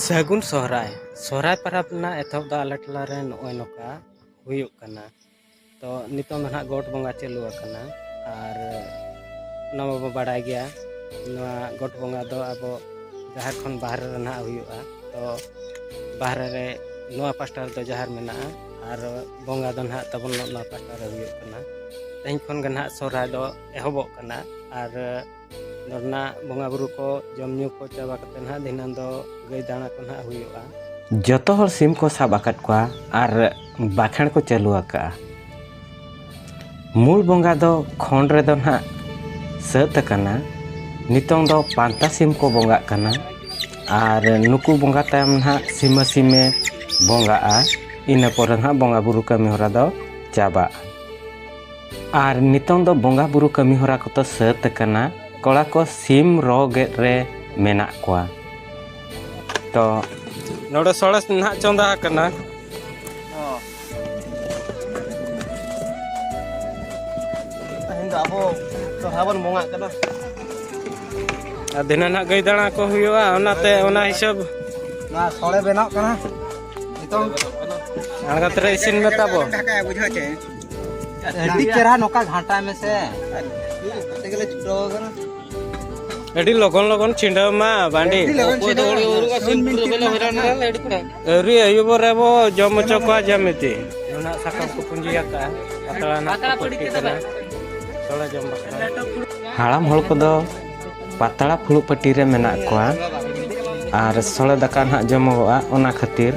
ᱥᱟᱹᱜᱩᱱ ᱥᱚᱦᱨᱟᱭ ᱯᱟᱨᱟᱵᱽ ᱨᱮᱱᱟᱜ ᱮᱛᱚᱦᱚᱵ ᱫᱚ ᱟᱞᱮ ᱴᱚᱞᱟ ᱨᱮ ᱱᱚᱜᱼᱚᱭ ᱱᱚᱝᱠᱟ ᱦᱩᱭᱩᱜ ᱠᱟᱱᱟ। ᱛᱚ ᱱᱤᱛᱚᱝ ᱫᱚ ᱱᱟᱦᱟᱜ ᱜᱚᱴ ᱵᱚᱸᱜᱟ ᱪᱟᱹᱞᱩ ᱟᱠᱟᱱᱟ ᱟᱨ ᱚᱱᱟ ᱢᱟᱵᱚ ᱵᱟᱲᱟᱭ ᱜᱮᱭᱟ। ᱱᱚᱣᱟ ᱜᱚᱴ ᱵᱚᱸᱜᱟ ᱫᱚ ᱟᱵᱚ ᱡᱟᱦᱮᱨ ᱠᱷᱚᱱ ᱵᱟᱦᱨᱮ ᱨᱮ ᱱᱟᱦᱟᱜ ᱦᱩᱭᱩᱜᱼᱟ। ᱛᱚ ᱵᱟᱦᱨᱮ ᱨᱮ ᱱᱚᱣᱟ ᱯᱟᱥᱴᱟ ᱨᱮᱫᱚ ᱡᱟᱦᱮᱨ ᱢᱮᱱᱟᱜᱼᱟ ᱟᱨ ᱵᱚᱸᱜᱟ ᱫᱚ ᱱᱟᱦᱟᱜ ᱛᱟᱵᱚᱱ ᱱᱚᱣᱟ ᱯᱟᱥᱴᱟ ᱨᱮ ᱦᱩᱭᱩᱜ ᱠᱟᱱᱟ। ᱛᱮᱦᱮᱧ ᱠᱷᱚᱱ ᱜᱮ ᱱᱟᱦᱟᱜ ᱥᱚᱦᱨᱟᱭ ᱫᱚ ᱮᱦᱚᱵᱚᱜ ᱠᱟᱱᱟ ᱟᱨ ᱱᱚᱰᱮᱱᱟᱜ ᱵᱚᱸᱜᱟ ᱵᱩᱨᱩ ko ᱡᱚᱢ ᱧᱩ ko ᱪᱟᱵᱟ ᱠᱟᱛᱮ ᱱᱟᱦᱟᱜ ᱫᱷᱤᱱᱟᱹᱱ ᱫᱚ ᱜᱟᱹᱭ ᱫᱟᱬᱟ ko ᱱᱟᱦᱟᱜ ᱦᱩᱭᱩᱜᱼᱟ। ᱡᱚᱛᱚ ᱦᱚᱲ ᱥᱤᱢ ᱠᱚ ᱥᱟᱵ ᱟᱠᱟᱫ ᱠᱚᱣᱟ ᱟᱨ ᱵᱟᱠᱷᱮᱲ ᱠᱚ ᱪᱟᱹᱞᱩ ᱟᱠᱟᱜᱼᱟ। ᱢᱩᱞ ᱵᱚᱸᱜᱟ ᱫᱚ ᱠᱷᱚᱱ ᱨᱮᱫᱚ ᱱᱟᱦᱟᱜ ᱥᱟᱹᱛ ᱟᱠᱟᱱᱟ। ᱱᱤᱛᱚᱝ ᱫᱚ ᱯᱟᱱᱛᱟ ᱥᱤᱢ ᱠᱚ ᱵᱚᱸᱜᱟᱜ ᱠᱟᱱᱟ ᱟᱨ ᱱᱩᱠᱩ ᱵᱚᱸᱜᱟ ᱛᱟᱭᱚᱢ ᱱᱟᱦᱟᱜ ᱥᱤᱢᱟᱹ ᱥᱤᱢᱮ ᱵᱚᱸᱜᱟᱜᱼᱟ। ᱤᱱᱟᱹ ᱯᱚᱨᱮ ᱱᱟᱦᱟᱜ ᱵᱚᱸᱜᱟ ᱵᱩᱨᱩ ᱠᱟᱹᱢᱤ ᱦᱚᱨᱟ ᱫᱚ ᱪᱟᱵᱟᱜᱼᱟ। ᱟᱨ ᱱᱤᱛᱚᱝ ᱫᱚ ᱵᱚᱸᱜᱟ ᱵᱩᱨᱩ ᱠᱟᱹᱢᱤ ᱦᱚᱨᱟ ᱠᱚᱫᱚ ᱥᱟᱹᱛ ᱟᱠᱟᱱᱟ। ᱠᱚᱲᱟ ᱠᱚ ᱥᱤᱢ ᱨᱚ ᱜᱮᱫ ᱨᱮ ᱢᱮᱱᱟᱜ ᱠᱚᱣᱟ। ᱛᱚ ᱱᱚᱰᱮ ᱥᱚᱲᱮ ᱱᱟᱦᱟᱜ ᱪᱚᱸᱫᱟ ᱟᱠᱟᱱᱟ। ᱛᱮᱦᱮᱧ ᱫᱚ ᱟᱵᱚ ᱥᱚᱨᱦᱟᱭ ᱵᱚᱱ ᱵᱚᱸᱜᱟᱜ ᱠᱟᱱᱟ। ᱟᱨ ᱫᱷᱤᱱᱟᱹᱱ ᱱᱟᱦᱟᱜ ᱜᱟᱹᱭ ᱫᱟᱬᱟ ko ᱦᱩᱭᱩᱜᱼᱟ ᱚᱱᱟᱛᱮ ᱚᱱᱟ ᱦᱤᱥᱟᱹᱵ ᱱᱚᱣᱟ ᱥᱚᱲᱮ ᱵᱮᱱᱟᱜ ᱠᱟᱱᱟ ᱱᱤᱛᱚᱝ ᱟᱬᱜᱟᱛ ᱨᱮ ᱤᱥᱤᱱ ᱢᱮ ᱛᱟᱵᱚ। ᱟᱹᱰᱤ ᱪᱮᱦᱨᱟ ᱱᱚᱝᱠᱟ ᱜᱷᱟᱱᱴᱟᱭ ᱢᱮᱥᱮ ᱛᱮᱜᱮᱞᱮ ᱪᱷᱩᱴᱟᱹᱣ ᱟᱠᱟᱱᱟ। ᱟᱹᱰᱤ ᱞᱚᱜᱚᱱ ᱞᱚᱜᱚᱱ ᱪᱷᱤᱸᱰᱟᱹᱣ ᱢᱟ ᱵᱟᱸᱰᱤ ᱟᱹᱣᱨᱤ ᱟᱹᱭᱩᱵ ᱨᱮ ᱵᱚ ᱡᱚᱢ ᱦᱚᱪᱚ ᱠᱚᱣᱟ ᱡᱮᱢᱤᱛᱤ ᱚᱱᱟ ᱥᱟᱠᱟᱢ ᱠᱚ ᱯᱩᱸᱡᱤ ᱟᱠᱟᱜᱼᱟ ᱯᱟᱛᱲᱟ ᱱᱟᱦᱟᱜ ᱠᱚ ᱯᱟᱹᱴᱤ ᱠᱟᱱᱟ ᱥᱚᱲᱮ ᱡᱚᱢ ᱵᱟᱠᱷᱨᱟ। ᱦᱟᱲᱟᱢ ᱦᱚᱲ ᱠᱚᱫᱚ ᱯᱟᱛᱲᱟ ᱯᱷᱩᱲᱩᱜ ᱯᱟᱹᱴᱤ ᱨᱮ ᱢᱮᱱᱟᱜ ᱠᱚᱣᱟ ᱟᱨ ᱥᱚᱲᱮ ᱫᱟᱠᱟ ᱱᱟᱦᱟᱜ ᱡᱚᱢᱚᱜᱚᱜᱼᱟ ᱚᱱᱟ ᱠᱷᱟᱹᱛᱤᱨ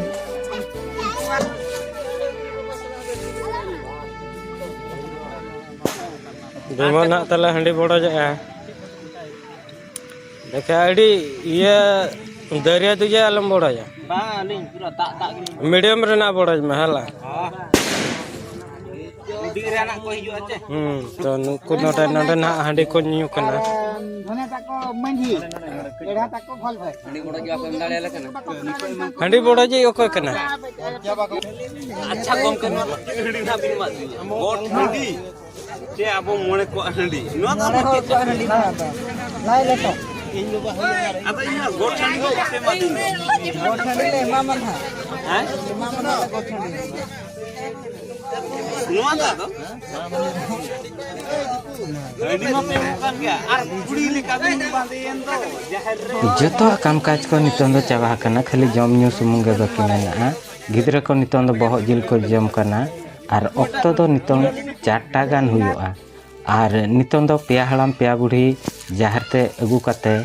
ᱡᱮᱢᱚᱱ ᱱᱟᱦᱟᱜ ᱛᱟᱦᱞᱮ ᱦᱟᱺᱰᱤ ᱵᱚᱲᱚᱡᱟᱜᱼᱟ ᱫᱮᱠᱷᱟ ᱟᱹᱰᱤ ᱤᱭᱟᱹ ᱫᱟᱹᱨᱭᱟᱹ ᱫᱩᱡᱮ ᱟᱞᱚᱢ ᱵᱚᱲᱚᱡᱟ ᱵᱟᱝ ᱟᱹᱞᱤᱧ ᱯᱩᱨᱟᱹ ᱫᱟᱜ ᱜᱮᱞᱤᱧ ᱢᱤᱰᱤᱭᱟᱢ ᱨᱮᱱᱟᱜ ᱵᱚᱲᱚᱡ ᱢᱮ ᱦᱟᱞᱟ ᱩᱰᱤ ᱨᱮᱱᱟᱜ ko ᱦᱤᱡᱩᱜᱼᱟ ᱪᱮ ᱛᱚ ᱱᱩᱠᱩ ᱱᱚᱰᱮ ᱱᱟᱦᱟᱜ ᱦᱟᱺᱰᱤ ᱠᱚ ᱧᱩ ᱠᱟᱱᱟ ᱫᱷᱚᱱᱮ ᱛᱟᱠᱚ ᱢᱟᱺᱡᱷᱤ ᱮᱲᱟ ᱛᱟᱠᱚ ᱵᱷᱚᱞ ᱵᱷᱟই ᱦᱟᱺᱰᱤ ᱵᱚᱲᱚᱡᱤᱡ ᱚᱠᱚᱭ ᱠᱟᱱᱟ ᱟᱪᱪᱷᱟ ᱜᱚᱢᱠᱮ ᱱᱚᱣᱟ ᱫᱚ ᱪᱮᱫ ᱦᱟᱺᱰᱤ ᱱᱟᱦᱟᱜ ᱵᱤᱱ ᱮᱢᱟᱫ ᱞᱤᱧᱟ ᱜᱚᱴ ᱦᱟᱺᱰᱤ ᱪᱮ ᱟᱵᱚ ᱢᱚᱬᱮ ᱠᱚᱣᱟᱜ ᱦᱟᱺᱰꯤ ᱱᱚᱣᱟ ᱫᱚ ᱢᱚᱬᱮ ᱠᱚᱣᱟᱜ ᱦᱟᱺᱰി ᱱᱚᱣᱟ ᱫᱚ ᱞᱟᱭ ᱞᱮᱴᱚ ᱤᱧ ᱵᱟᱵᱟ ᱦᱟᱺᱰᱤ ᱟᱫᱚ ᱤᱧ ᱜᱚᱴ ᱦᱟᱺᱰി ᱦᱚᱸ ᱵᱟᱯᱮ ᱮᱢᱟᱫᱤᱧ ᱜᱚᱴ ᱦᱟᱺᱰᱤ ᱞᱮ ᱮᱢᱟᱢᱟ ᱱᱟᱦᱟᱜ ᱦᱮᱸ ᱮᱢᱟᱢᱟ ᱱᱟᱦᱟᱜ ᱜᱚᱴ ᱦᱟᱺᱰᱤ ᱱᱚᱣᱟ ᱫᱚ ᱟᱫᱚ ᱦᱟᱺᱰᱤ ᱢᱟ ᱯᱮ ᱮᱢᱚᱜ ᱠᱟᱱ ᱜᱮᱭᱟ ᱟᱨ ᱠᱩᱲᱤ ᱞᱮᱠᱟ ᱵᱤᱱ ᱵᱟᱸᱫᱮᱭᱮᱱ ᱫᱚ ᱡᱟᱦᱮᱨ ᱨᱮ ᱡᱚᱛᱚᱣᱟᱜ ᱠᱟᱢᱠᱟᱡᱽ ko ᱱᱤᱛᱚᱝ ᱫᱚ ᱪᱟᱵᱟ ᱟᱠᱟᱱᱟ ᱠᱷᱟᱹᱞᱤ ᱡᱚᱢ ᱧᱩ ᱥᱩᱢᱩᱝ ᱜᱮ ᱵᱟᱹᱠᱤ ᱢᱮᱱᱟᱜᱼᱟ ᱜᱤᱫᱽᱨᱟᱹ ko ᱱᱤᱛᱚᱝ ᱫᱚ ᱵᱚᱦᱚᱜ ᱡᱤᱞ ko ᱡᱚᱢ ᱠᱟᱱᱟ ᱟᱨ ᱚᱠᱛᱚ ᱫᱚ ᱱᱤᱛᱚᱝ 4ᱴᱟ ᱜᱟᱱ ᱦᱩᱭᱩᱜᱼᱟ ᱟᱨ ᱱᱤᱛᱚᱝ ᱫᱚ ᱯᱮᱭᱟ ᱦᱟᱲᱟᱢ ᱯᱮᱭᱟ ᱵᱩᱲᱦᱤ ᱡᱟᱦᱮᱨ ᱛᱮ ᱟᱹᱜᱩ ᱠᱟᱛᱮ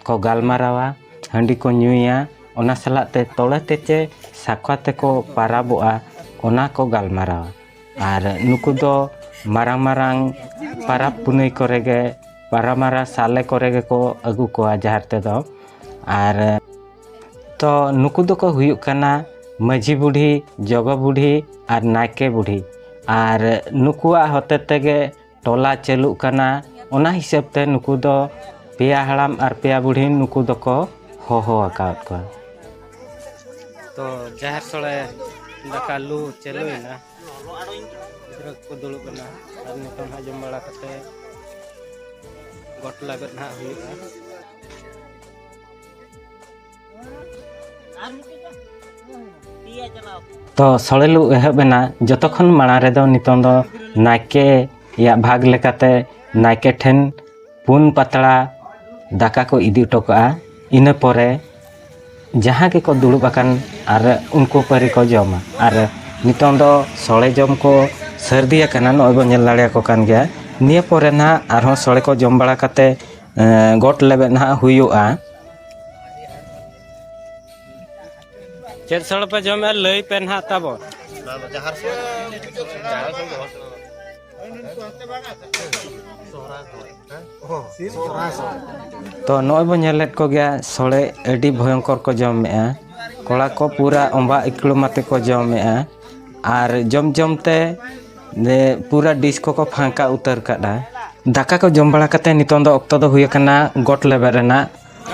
ko ᱜᱟᱞᱢᱟᱨᱟᱣᱟ ᱦᱟᱺᱰᱤ ko ᱧᱩᱭᱟ ᱚᱱᱟ ᱥᱟᱞᱟᱜ ᱛᱮ ᱛᱚᱲᱮ ᱛᱮᱪᱮ ᱥᱟᱠᱣᱟ ᱛᱮᱠᱚ ᱯᱟᱨᱟᱵᱚᱜᱼᱟ ᱚᱱᱟ ko ᱜᱟᱞᱢᱟᱨᱟᱣᱟ ᱟᱨ ᱱᱩᱠᱩ ᱫᱚ marang marang parab punai kore ge paramara sale kore ge ko agu kowa jahar tedo ar to nuku do ko huyuk kana maji budhi jogo budhi ar naike budhi ar nukuwa hote tege tola cheluk kana ona hisab te nuku do peya haram ar peya budhi nuku do ko hoho akaut ko तो जहर सोड़े दाका लू चलुना गिद्रा को दुड़ुब कना are नितों ना जम बड़ा कते गोट लागत ना हुयुगा तो सड़ेलू एहबेना जतखन माड़ा रेदो नितों दो नाइके या भाग लेकाते नाइके ठेन पुन पतड़ा दाका को इदी टोका इना परे जहाँ के को दुड़ुब अकान आर उनको परी को जमा आर नितों दो सोले जम को सर्दी अकाना नोय बो नेल दाड़े को कान गया निया परे ना आरहों सोले को जम बड़ा कते गोट लेबे ना हुयुआ चेत सड़ पे जम लई पे ना ताबो जहर तो नोय बो नेलेट को गया सोले एडी भयंकर को जमेआ कोड़ा को पूरा ओंबा इकलो माते को जमेआ आर जम जमते ने पूरा डिश को फांका उतर कादा दाका को जम बड़ा कते नितों दो ऑक्टो दो हुय कना गोट लेबे रेना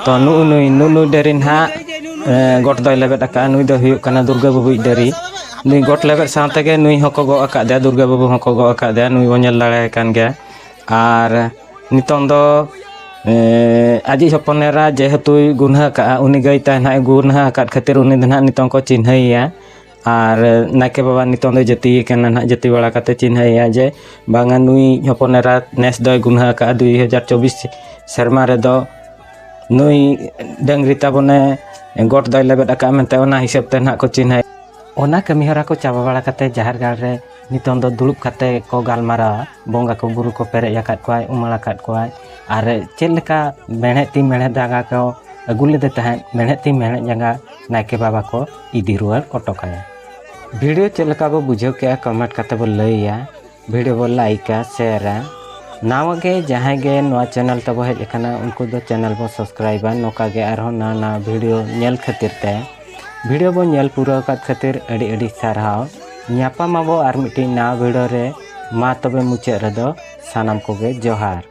तो नु डेरिन हा गोट दो लेबे दाका नुई दो हुय कना दुर्गा बाबू डेरी नुई गोट लेबे साथे के नुई हको गो अका दे दुर्गा बाबू हको गो अका दे नुई बो नेल दाड़े कान गया आर नितों दो आजी हपनेरा जेहेतु गुन्हा का उनी गई तहना गुन्हा आकाद खातिर उनी दना नितों को चिन्हैया और नाके बाबा नितों दो जति कना ना जति बड़ा काते चिन्हैया जे बांगा नुई हपनेरा नेस दो गुन्हा का 2024 शर्मा रे दो नुई डंगरी ताबने गोट दो लेबेद आका मेनते ओना हिसाब ते ना को चिन्है ओना कमीहरा को चाबा बड़ा काते जहार गाड़ रे नितों दो दुलुप काते को गालमारा बोंगा को बुरु को पेरे याकात कोय उमला काट कोय और चेल लेका मेहनत ती मेहनत जागा को अगु लेदे तहन मेहनत ती मेहनत जगह नायके बाबा को इदी रुआर ओटोकाया वीडियो चेल लेका बो बुझो के कमेंट काते बो लैया वीडियो बो लाइका शेयरा नावा गे जहां गे नवा चैनल तब हेज एखाना उनको दो चैनल बो सब्सक्राइब नोका गे आरो ना वीडियो नेल खातिर ते वीडियो बो नेल पूरा कात खातिर अड़ी अड़ी सारहाव न्यापा माबो आर मिटी ना वीडियो रे मा तबे मुचे रेदो सानाम कोगे जोहार।